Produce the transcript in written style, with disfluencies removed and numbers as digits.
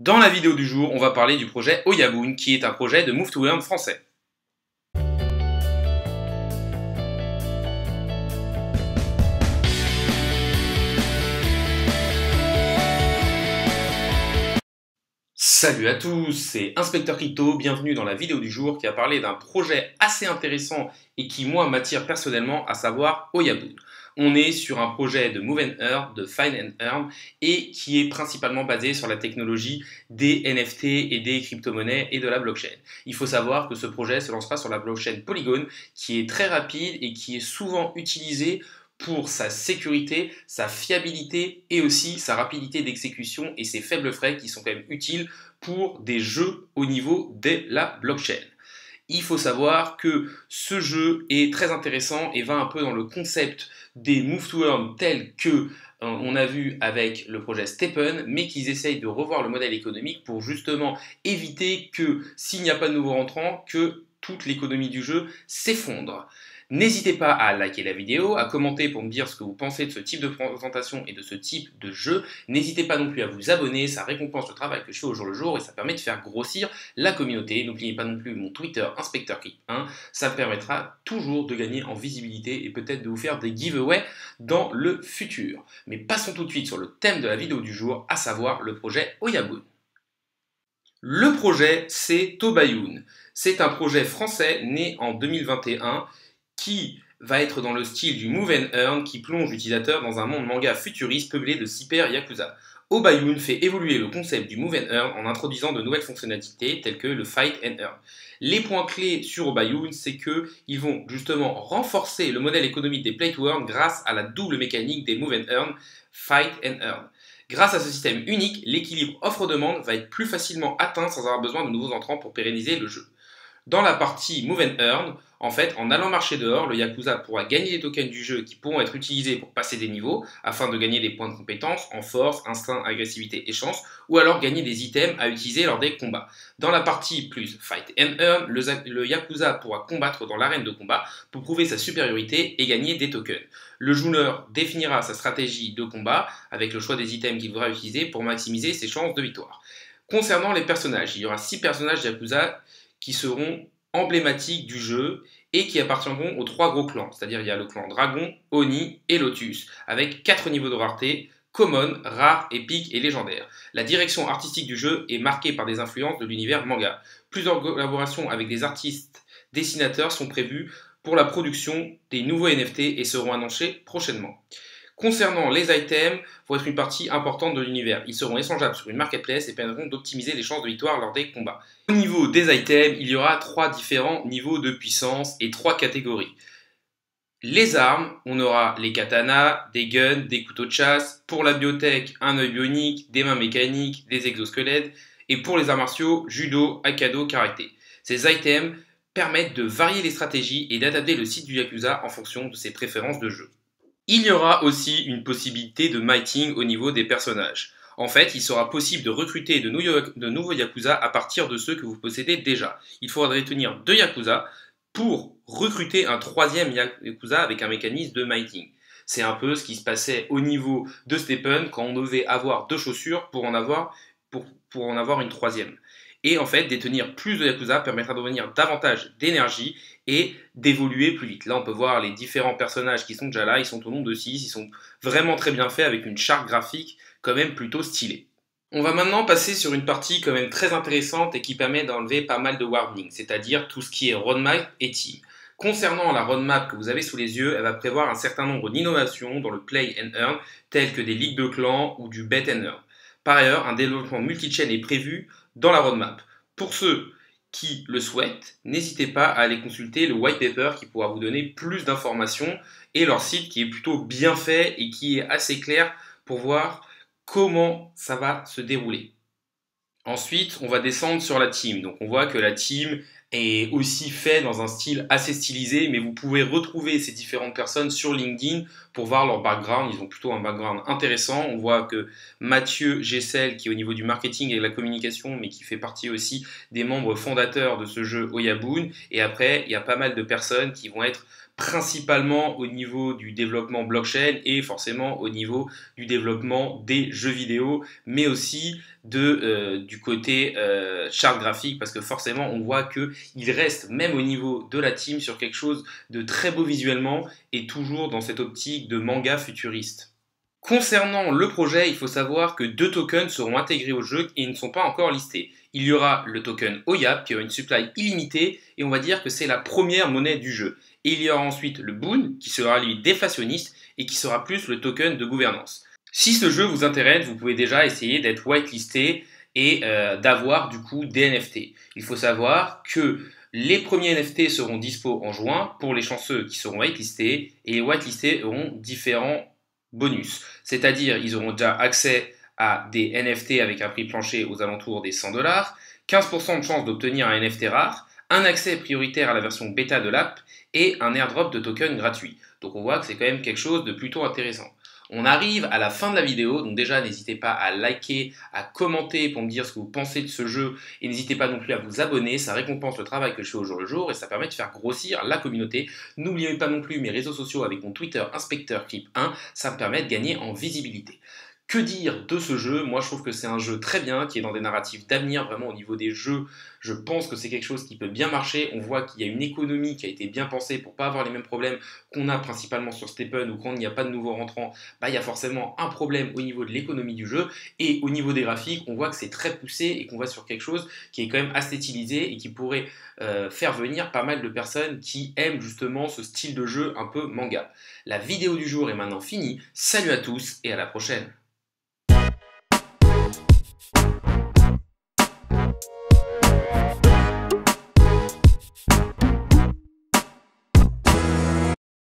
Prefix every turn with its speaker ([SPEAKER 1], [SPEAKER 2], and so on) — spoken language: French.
[SPEAKER 1] Dans la vidéo du jour, on va parler du projet Oyaboon, qui est un projet de Move to Earn français. Salut à tous, c'est Inspecteur Crypto, bienvenue dans la vidéo du jour qui a parlé d'un projet assez intéressant et qui moi m'attire personnellement, à savoir Oyaboon. On est sur un projet de Move and Earn, de Find and Earn et qui est principalement basé sur la technologie des NFT et des crypto-monnaies et de la blockchain. Il faut savoir que ce projet se lancera sur la blockchain Polygon qui est très rapide et qui est souvent utilisée pour sa sécurité, sa fiabilité et aussi sa rapidité d'exécution et ses faibles frais qui sont quand même utiles pour des jeux au niveau de la blockchain. Il faut savoir que ce jeu est très intéressant et va un peu dans le concept des Move to Earn tels que on a vu avec le projet Stepn, mais qu'ils essayent de revoir le modèle économique pour justement éviter que s'il n'y a pas de nouveaux rentrants, que toute l'économie du jeu s'effondre. N'hésitez pas à liker la vidéo, à commenter pour me dire ce que vous pensez de ce type de présentation et de ce type de jeu. N'hésitez pas non plus à vous abonner, ça récompense le travail que je fais au jour le jour et ça permet de faire grossir la communauté. N'oubliez pas non plus mon Twitter InspecteurCrypt1, ça me permettra toujours de gagner en visibilité et peut-être de vous faire des giveaways dans le futur. Mais passons tout de suite sur le thème de la vidéo du jour, à savoir le projet Oyaboon. Le projet, c'est Tobayoun. C'est un projet français né en 2021 qui va être dans le style du Move and Earn qui plonge l'utilisateur dans un monde manga futuriste peuplé de cyber yakuza. Oyaboon fait évoluer le concept du Move and Earn en introduisant de nouvelles fonctionnalités telles que le Fight and Earn. Les points clés sur Oyaboon, c'est qu'ils vont justement renforcer le modèle économique des Play to Earn grâce à la double mécanique des Move and Earn, Fight and Earn. Grâce à ce système unique, l'équilibre offre-demande va être plus facilement atteint sans avoir besoin de nouveaux entrants pour pérenniser le jeu. Dans la partie Move and Earn, en fait, en allant marcher dehors, le Yakuza pourra gagner des tokens du jeu qui pourront être utilisés pour passer des niveaux, afin de gagner des points de compétence en force, instinct, agressivité et chance, ou alors gagner des items à utiliser lors des combats. Dans la partie plus Fight and Earn, le Yakuza pourra combattre dans l'arène de combat pour prouver sa supériorité et gagner des tokens. Le joueur définira sa stratégie de combat avec le choix des items qu'il voudra utiliser pour maximiser ses chances de victoire. Concernant les personnages, il y aura 6 personnages Yakuza qui seront emblématiques du jeu et qui appartiendront aux 3 gros clans, c'est-à-dire il y a le clan Dragon, Oni et Lotus, avec 4 niveaux de rareté, common, rare, épique et légendaire. La direction artistique du jeu est marquée par des influences de l'univers manga. Plusieurs collaborations avec des artistes dessinateurs sont prévues pour la production des nouveaux NFT et seront annoncés prochainement. Concernant les items, vont être une partie importante de l'univers. Ils seront échangeables sur une marketplace et permettront d'optimiser les chances de victoire lors des combats. Au niveau des items, il y aura 3 différents niveaux de puissance et 3 catégories. Les armes, on aura les katanas, des guns, des couteaux de chasse. Pour la biotech, un œil bionique, des mains mécaniques, des exosquelettes. Et pour les arts martiaux, judo, aikido, karaté. Ces items permettent de varier les stratégies et d'adapter le site du Yakuza en fonction de ses préférences de jeu. Il y aura aussi une possibilité de mighting au niveau des personnages. En fait, il sera possible de recruter de nouveaux Yakuza à partir de ceux que vous possédez déjà. Il faudra retenir 2 Yakuza pour recruter un 3e Yakuza avec un mécanisme de mighting. C'est un peu ce qui se passait au niveau de Stepn quand on devait avoir 2 chaussures pour en avoir une 3e. Et en fait, détenir plus de Yakuza permettra d'obtenir davantage d'énergie et d'évoluer plus vite. Là, on peut voir les différents personnages qui sont déjà là, ils sont au nombre de 6, ils sont vraiment très bien faits avec une charte graphique quand même plutôt stylée. On va maintenant passer sur une partie quand même très intéressante et qui permet d'enlever pas mal de warnings, c'est-à-dire tout ce qui est roadmap et team. Concernant la roadmap que vous avez sous les yeux, elle va prévoir un certain nombre d'innovations dans le play and earn, telles que des ligues de clans ou du bet and earn. Par ailleurs, un développement multi-chain est prévu dans la roadmap. Pour ceux qui le souhaitent, n'hésitez pas à aller consulter le white paper qui pourra vous donner plus d'informations et leur site qui est plutôt bien fait et qui est assez clair pour voir comment ça va se dérouler. Ensuite, on va descendre sur la team. Donc on voit que la team est aussi faite dans un style assez stylisé, mais vous pouvez retrouver ces différentes personnes sur LinkedIn pour voir leur background. Ils ont plutôt un background intéressant. On voit que Mathieu Gessel, qui est au niveau du marketing et de la communication, mais qui fait partie aussi des membres fondateurs de ce jeu Oyaboon. Et après, il y a pas mal de personnes qui vont être principalement au niveau du développement blockchain et forcément au niveau du développement des jeux vidéo, mais aussi du côté charte graphique, parce que forcément on voit qu'il reste même au niveau de la team sur quelque chose de très beau visuellement et toujours dans cette optique de manga futuriste. Concernant le projet, il faut savoir que 2 tokens seront intégrés au jeu et ne sont pas encore listés. Il y aura le token OYAP qui aura une supply illimitée et on va dire que c'est la première monnaie du jeu. Et il y aura ensuite le Boon qui sera lui déflationniste et qui sera plus le token de gouvernance. Si ce jeu vous intéresse, vous pouvez déjà essayer d'être whitelisté et d'avoir du coup des NFT. Il faut savoir que les premiers NFT seront dispo en juin pour les chanceux qui seront whitelistés et les whitelistés auront différents bonus. C'est-à-dire, ils auront déjà accès à des NFT avec un prix plancher aux alentours des 100 $, 15% de chance d'obtenir un NFT rare, un accès prioritaire à la version bêta de l'app et un airdrop de tokens gratuit. Donc on voit que c'est quand même quelque chose de plutôt intéressant. On arrive à la fin de la vidéo, donc déjà n'hésitez pas à liker, à commenter pour me dire ce que vous pensez de ce jeu et n'hésitez pas non plus à vous abonner, ça récompense le travail que je fais au jour le jour et ça permet de faire grossir la communauté. N'oubliez pas non plus mes réseaux sociaux avec mon Twitter InspecteurClip1, ça me permet de gagner en visibilité. Que dire de ce jeu? Moi je trouve que c'est un jeu très bien, qui est dans des narratifs d'avenir, vraiment au niveau des jeux, je pense que c'est quelque chose qui peut bien marcher. On voit qu'il y a une économie qui a été bien pensée pour pas avoir les mêmes problèmes qu'on a principalement sur Stephen ou quand il n'y a pas de nouveaux rentrants, il y a forcément un problème au niveau de l'économie du jeu et au niveau des graphiques, on voit que c'est très poussé et qu'on voit sur quelque chose qui est quand même assez stylisé et qui pourrait faire venir pas mal de personnes qui aiment justement ce style de jeu un peu manga. La vidéo du jour est maintenant finie. Salut à tous et à la prochaine.